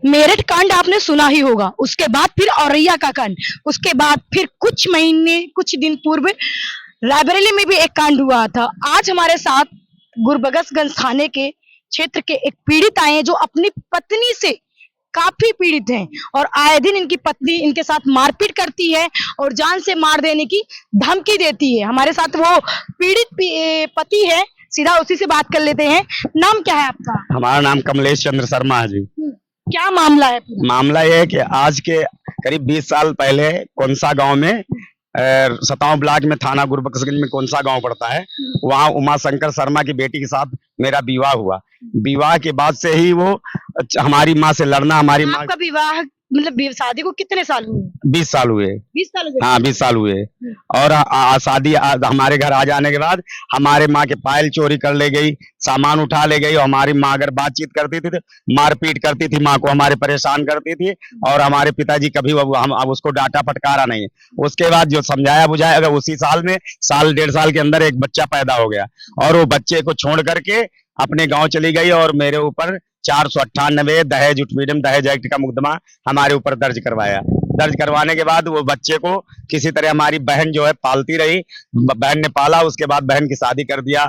मेरठ कांड आपने सुना ही होगा, उसके बाद फिर औरैया का कांड, उसके बाद फिर कुछ दिन पूर्व रायबरेली में भी एक कांड हुआ था। आज हमारे साथ गुरबख्शगंज थाने के क्षेत्र के एक पीड़ित आए हैं जो अपनी पत्नी से काफी पीड़ित हैं और आए दिन इनकी पत्नी इनके साथ मारपीट करती है और जान से मार देने की धमकी देती है। हमारे साथ वो पीड़ित पति है, सीधा उसी से बात कर लेते हैं। नाम क्या है आपका? हमारा नाम कमलेश चंद्र शर्मा है जी। क्या मामला है? मामला ये है कि आज के करीब 20 साल पहले कोनसा गांव में सताव ब्लॉक में थाना गुरबख्शगंज में कोनसा गांव पड़ता है, वहाँ उमा शंकर शर्मा की बेटी के साथ मेरा विवाह हुआ। विवाह के बाद से ही वो हमारी माँ से लड़ना, हमारी माँ आपका विवाह मतलब शादी को कितने साल हुए? 20 साल हुए। 20 साल हुए? हाँ 20 साल हुए। और शादी हमारे घर आ जाने के बाद हमारे माँ के पायल चोरी कर ले गई, सामान उठा ले गई और हमारी माँ अगर बातचीत करती थी तो मारपीट करती थी, माँ को हमारे परेशान करती थी और हमारे पिताजी कभी हम उसको डांटा फटकारा नहीं। उसके बाद जो समझाया बुझाया, अगर उसी साल में साल 1.5 साल के अंदर एक बच्चा पैदा हो गया और वो बच्चे को छोड़ करके अपने गांव चली गई और मेरे ऊपर 498 दहेज उत्पीड़न दहेज एक्ट का मुकदमा हमारे ऊपर दर्ज करवाया। दर्ज करवाने के बाद वो बच्चे को किसी तरह हमारी बहन जो है पालती रही, बहन ने पाला। उसके बाद बहन की शादी कर दिया।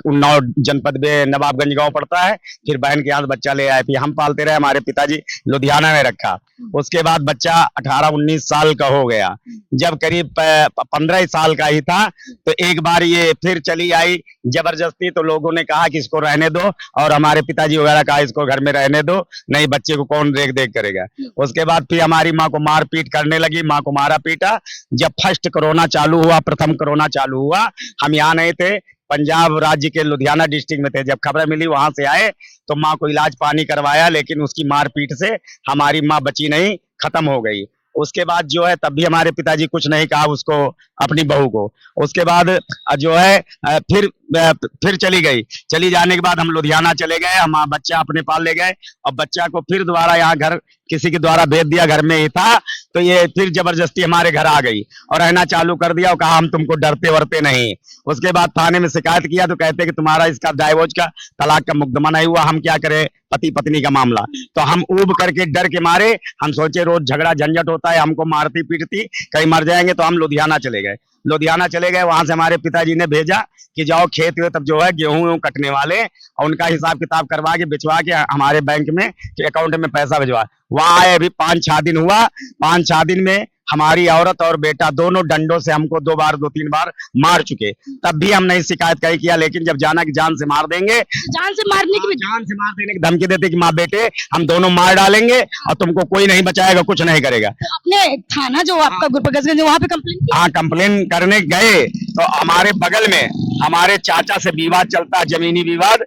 उन्नाव जनपद में नवाबगंज गांव पड़ता है। फिर बहन के यहाँ बच्चा ले आए, फिर हम पालते रहे, हमारे पिताजी लुधियाना में रखा। उसके बाद बच्चा 18-19 साल का हो गया। जब करीब 15 साल का ही था तो एक बार ये फिर चली आई जबरदस्ती। तो लोगों ने कहा कि इसको रहने दो और हमारे पिताजी वगैरह कहा इसको घर में रहने दो, नहीं बच्चे को कौन देख देख करेगा। उसके बाद फिर हमारी माँ को मारपीट करने लगी, माँ को मारा पीटा। जब फर्स्ट कोरोना चालू हुआ, प्रथम कोरोना चालू हुआ, हम यहाँ नहीं थे, पंजाब राज्य के लुधियाना डिस्ट्रिक्ट में थे। जब खबर मिली वहां से आए तो माँ को इलाज पानी करवाया, लेकिन उसकी मारपीट से हमारी माँ बची नहीं, खत्म हो गई। उसके बाद जो है तब भी हमारे पिताजी कुछ नहीं कहा उसको, अपनी बहू को। उसके बाद जो है फिर चली गई। चली जाने के बाद हम लुधियाना चले गए, हम बच्चा अपने पाल ले गए और बच्चा को फिर दोबारा यहाँ घर किसी के द्वारा भेज दिया, घर में ही था। तो ये फिर जबरदस्ती हमारे घर आ गई और रहना चालू कर दिया और कहा हम तुमको डरते वरते नहीं। उसके बाद थाने में शिकायत किया तो कहते कि तुम्हारा इसका डाइवोर्स का तलाक का मुकदमा नहीं हुआ। हम क्या करें, पति पत्नी का मामला। तो हम ऊब करके डर के मारे हम सोचे रोज झगड़ा झंझट होता है, हमको मारती पीटती, कहीं मर जाएंगे, तो हम लुधियाना चले गए। लुधियाना चले गए, वहां से हमारे पिताजी ने भेजा कि जाओ खेत में तब जो है गेहूं कटने वाले और उनका हिसाब किताब करवा के बिचवा के हमारे बैंक में अकाउंट में पैसा भिजवा। वहां आए, अभी 5-6 दिन हुआ। 5-6 दिन में हमारी औरत और बेटा दोनों डंडों से हमको 2-3 बार मार चुके। तब भी हम नहीं शिकायत कहीं किया, लेकिन जब जाना कि जान से मार देंगे, जान से मारने की जान से मार देने की धमकी देते कि माँ बेटे हम दोनों मार डालेंगे और तुमको कोई नहीं बचाएगा, कुछ नहीं करेगा। तो अपने थाना जो आपका गुरबख्शगंज वहाँ पे कंप्लेन? हाँ कंप्लेन करने गए तो हमारे बगल में हमारे चाचा से विवाद चलता है, जमीनी विवाद।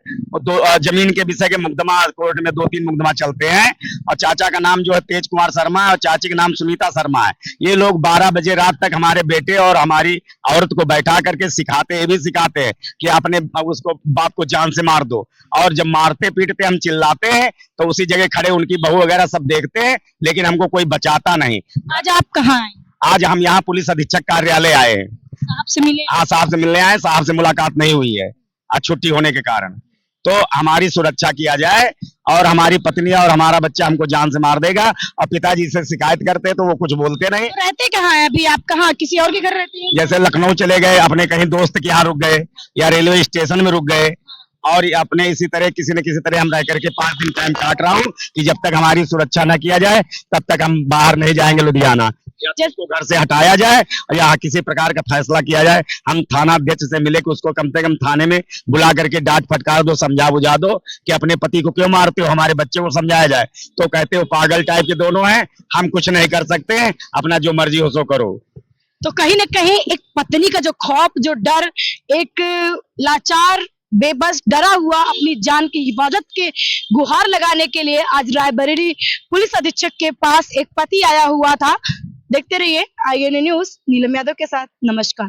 जमीन के विषय के मुकदमा कोर्ट में 2-3 मुकदमा चलते हैं और चाचा का नाम जो है तेज कुमार शर्मा है और चाची का नाम सुनीता शर्मा है। ये लोग 12 बजे रात तक हमारे बेटे और हमारी औरत को बैठा करके सिखाते, ये भी सिखाते हैं कि अपने उसको बाप को जान से मार दो। और जब मारते पीटते हम चिल्लाते हैं तो उसी जगह खड़े उनकी बहू वगैरह सब देखते हैं, लेकिन हमको कोई बचाता नहीं। आज आप कहाँ आए? आज हम यहाँ पुलिस अधीक्षक कार्यालय आए हैं। साहब से मिले? हाँ साहब से मिलने आए, साहब से मुलाकात नहीं हुई है आज छुट्टी होने के कारण। तो हमारी सुरक्षा किया जाए और हमारी पत्नी और हमारा बच्चा हमको जान से मार देगा। और पिताजी से शिकायत करते तो वो कुछ बोलते नहीं। तो रहते कहाँ है अभी आप? कहाँ, किसी और के घर रहते हैं? जैसे लखनऊ चले गए, अपने कहीं दोस्त के यहाँ रुक गए या रेलवे स्टेशन में रुक गए और अपने इसी तरह किसी न किसी तरह हम रह करके 5 दिन टाइम काट रहा हूँ कि जब तक हमारी सुरक्षा न किया जाए तब तक हम बाहर नहीं जाएंगे लुधियाना। जिसको घर से हटाया जाए और यहाँ किसी प्रकार का फैसला किया जाए। हम थाना अध्यक्ष से मिले कि उसको कम से कम थाने में बुला करके डांट फटकार दो, समझा बुझा दो कि अपने पति को क्यों मारते हो, हमारे बच्चे को समझाया जाए। तो कहते हो पागल टाइप के दोनों हैं, हम कुछ नहीं कर सकते हैं, अपना जो मर्जी हो सो करो। तो कहीं ना कहीं एक पत्नी का जो खौफ, जो डर, एक लाचार बेबस डरा हुआ अपनी जान की हिफाजत के गुहार लगाने के लिए आज रायबरेली पुलिस अधीक्षक के पास एक पति आया हुआ था। देखते रहिए IANA न्यूज, नीलम यादव के साथ। नमस्कार।